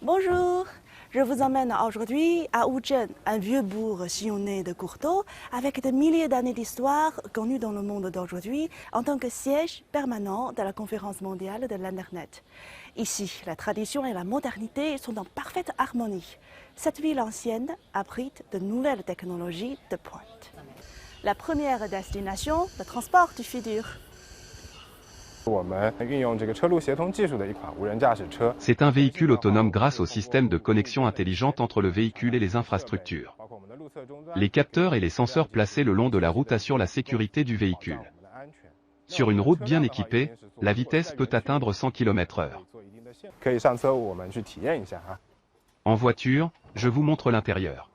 Bonjour, je vous emmène aujourd'hui à Wuzhen, un vieux bourg sillonné de cours d'eau avec des milliers d'années d'histoire connu dans le monde d'aujourd'hui en tant que siège permanent de la conférence mondiale de l'Internet. Ici, la tradition et la modernité sont en parfaite harmonie. Cette ville ancienne abrite de nouvelles technologies de pointe. La première destination, le transport du futur. C'est un véhicule autonome grâce au système de connexion intelligente entre le véhicule et les infrastructures. Les capteurs et les senseurs placés le long de la route assurent la sécurité du véhicule. Sur une route bien équipée, la vitesse peut atteindre 100 km/h. En voiture, je vous montre l'intérieur.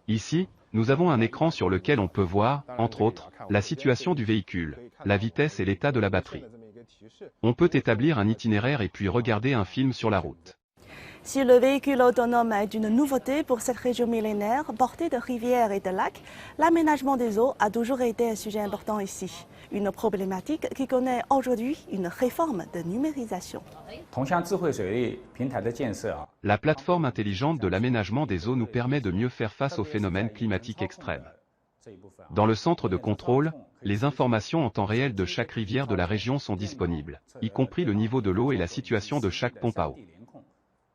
Ici, nous avons un écran sur lequel on peut voir, entre autres, la situation du véhicule, la vitesse et l'état de la batterie. On peut établir un itinéraire et puis regarder un film sur la route. Si le véhicule autonome est une nouveauté pour cette région millénaire, bordée de rivières et de lacs, l'aménagement des eaux a toujours été un sujet important ici. Une problématique qui connaît aujourd'hui une réforme de numérisation. La plateforme intelligente de l'aménagement des eaux nous permet de mieux faire face aux phénomènes climatiques extrêmes. Dans le centre de contrôle, les informations en temps réel de chaque rivière de la région sont disponibles, y compris le niveau de l'eau et la situation de chaque pompe à eau.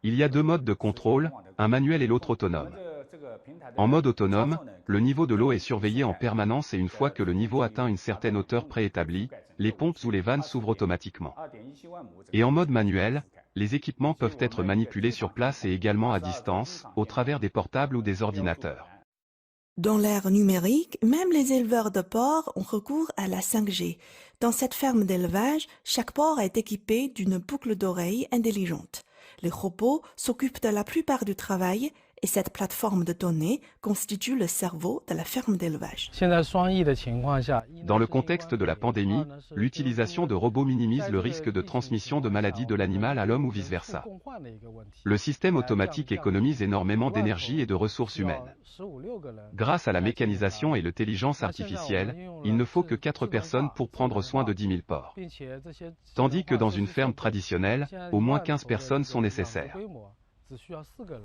Il y a deux modes de contrôle, un manuel et l'autre autonome. En mode autonome, le niveau de l'eau est surveillé en permanence et une fois que le niveau atteint une certaine hauteur préétablie, les pompes ou les vannes s'ouvrent automatiquement. Et en mode manuel, les équipements peuvent être manipulés sur place et également à distance, au travers des portables ou des ordinateurs. Dans l'ère numérique, même les éleveurs de porcs ont recours à la 5G. Dans cette ferme d'élevage, chaque porc est équipé d'une boucle d'oreille intelligente. Les robots s'occupent de la plupart du travail et cette plateforme de données constitue le cerveau de la ferme d'élevage. Dans le contexte de la pandémie, l'utilisation de robots minimise le risque de transmission de maladies de l'animal à l'homme ou vice-versa. Le système automatique économise énormément d'énergie et de ressources humaines. Grâce à la mécanisation et l'intelligence artificielle, il ne faut que 4 personnes pour prendre soin de 10 000 porcs. Tandis que dans une ferme traditionnelle, au moins 15 personnes sont nécessaires.